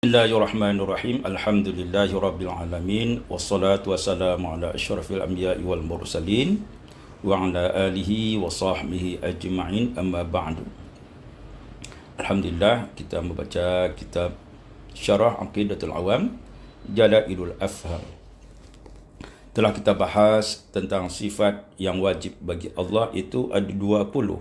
Bismillahirrahmanirrahim. Alhamdulillahirabbil alamin wassalatu wassalamu ala asyrafil anbiya'i wal mursalin wa ala alihi wa sahbihi ajma'in, amma ba'du. Alhamdulillah, kita membaca kitab Syarah Aqidatul Awam Jalailul Afham. Telah kita bahas tentang sifat yang wajib bagi Allah itu ada 20,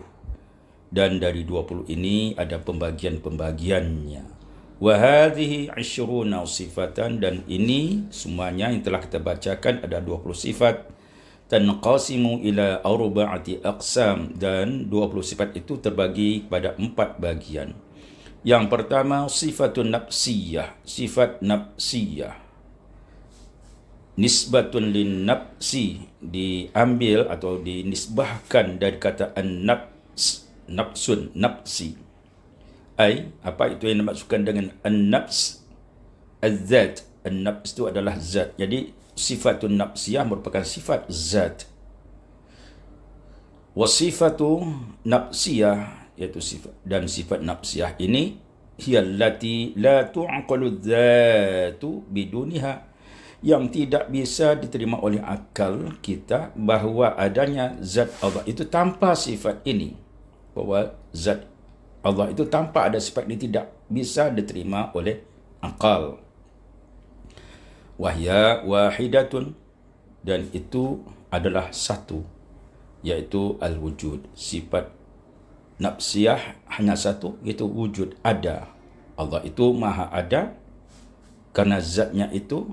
dan dari 20 ini ada pembagian-pembagiannya. Wa hadhihi 20 sifatan, dan ini semuanya yang telah kita bacakan ada 20 sifat. Tanqasimu ila arba'ati aqsam, dan 20 sifat itu terbagi pada 4 bagian. Yang pertama sifatun nafsiyah, sifat nafsiyah. Nisbatun lin nafsi, diambil atau dinisbahkan dari kata an-nafs, nafsun, nafsi. Apa itu yang dimaksudkan dengan an-nafs? Az-zat. An-nafs itu adalah zat. Jadi sifatun nafsiyah merupakan sifat zat. Wasifatu nafsiyah, iaitu sifat, dan sifat nafsiyah ini hiyallati la tu'aqalu dzatu biduniha, yang tidak bisa diterima oleh akal kita bahawa adanya zat Allah itu tanpa sifat ini. Bahawa zat Allah itu tanpa ada sifat ini tidak bisa diterima oleh akal. Wahya wahidatun, dan itu adalah satu, iaitu al-wujud. Sifat nafsiyah hanya satu, iaitu wujud, ada. Allah itu maha ada karena zatnya itu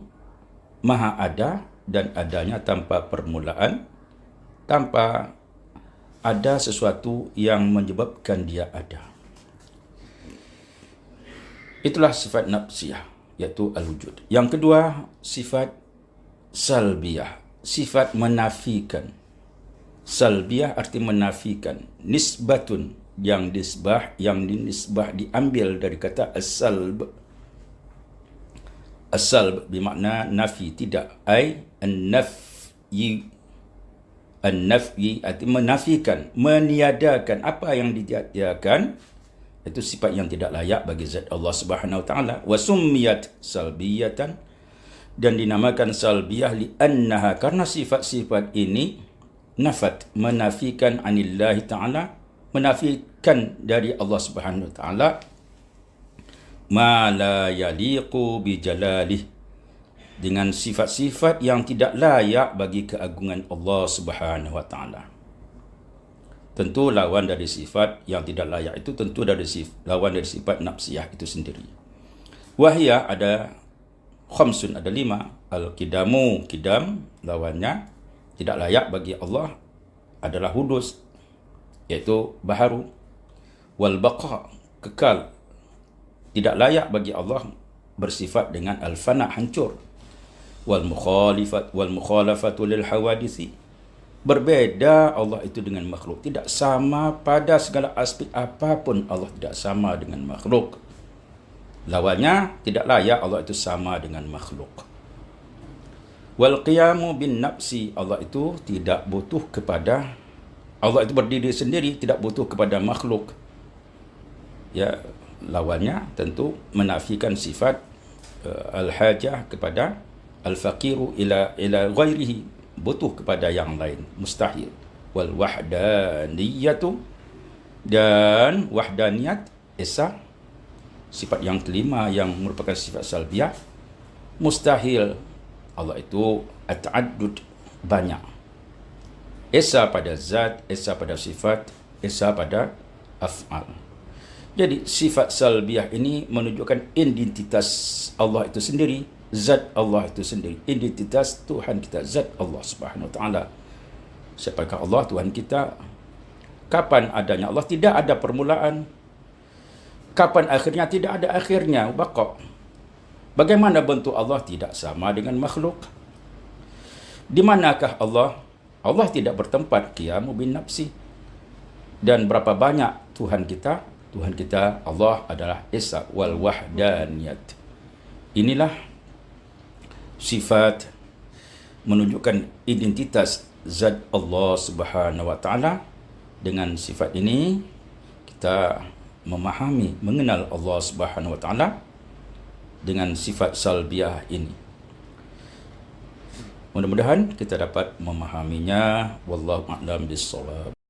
maha ada, dan adanya tanpa permulaan, tanpa ada sesuatu yang menyebabkan dia ada. Itulah sifat nafsiyah, iaitu al-wujud. Yang kedua, sifat salbiyah, sifat menafikan. Salbiyah arti menafikan. Nisbatun, yang dinisbah diambil dari kata as-salb. As-salb bermakna nafi, tidak. An-nafyi. An-nafyi arti menafikan, meniadakan. Apa yang ditiadakan itu sifat yang tidak layak bagi zat Allah Subhanahu wa taala. Wa summiyat salbiyatan, dan dinamakan salbiyah li'annaha, karena sifat-sifat ini nafat, menafikan anillahi taala, menafikan dari Allah Subhanahu wa taala ma la yaliqu bi jalalih, dengan sifat-sifat yang tidak layak bagi keagungan Allah Subhanahu wa taala. Tentu lawan dari sifat yang tidak layak itu tentu lawan dari sifat nafsiyah itu sendiri. Wahya ada khamsun, ada 5. Al-kidamu, kidam, lawannya tidak layak bagi Allah adalah hudus, iaitu baharu. Wal baqa, kekal, tidak layak bagi Allah bersifat dengan al-fana, hancur. Wal mukhalafatu lil hawadisi, berbeza Allah itu dengan makhluk, tidak sama pada segala aspek apapun. Allah tidak sama dengan makhluk. Lawannya, tidak layak Allah itu sama dengan makhluk. Wal qiyamu bin nafsi, Allah itu tidak butuh kepada, Allah itu berdiri sendiri, tidak butuh kepada makhluk. Ya, lawannya tentu menafikan sifat al-hajah kepada al-faqiru ila ghairihi, butuh kepada yang lain, mustahil. Wal wahdaniyatu, dan wahdaniyat esa, sifat yang kelima yang merupakan sifat salbiyah, mustahil. Allah itu at-ta'addud, banyak. Esa pada zat, esa pada sifat, esa pada af'al. Jadi sifat salbiyah ini menunjukkan identitas Allah itu sendiri, zat Allah itu sendiri, identitas Tuhan kita, zat Allah Subhanahu wa taala. Siapakah Allah? Tuhan kita. Kapan adanya Allah? Tidak ada permulaan. Kapan akhirnya? Tidak ada akhirnya. Baqa. Bagaimana bentuk Allah? Tidak sama dengan makhluk. Di manakah Allah? Allah tidak bertempat, qiyamu bin nafsi. Dan berapa banyak Tuhan kita? Tuhan kita Allah adalah Esa wal wahdaniyat. Inilah sifat menunjukkan identitas zat Allah Subhanahu wa taala. Dengan sifat ini kita memahami, mengenal Allah Subhanahu wa taala, dengan sifat salbiyah ini. Mudah-mudahan kita dapat memahaminya. Wallahu a'lam bissawab.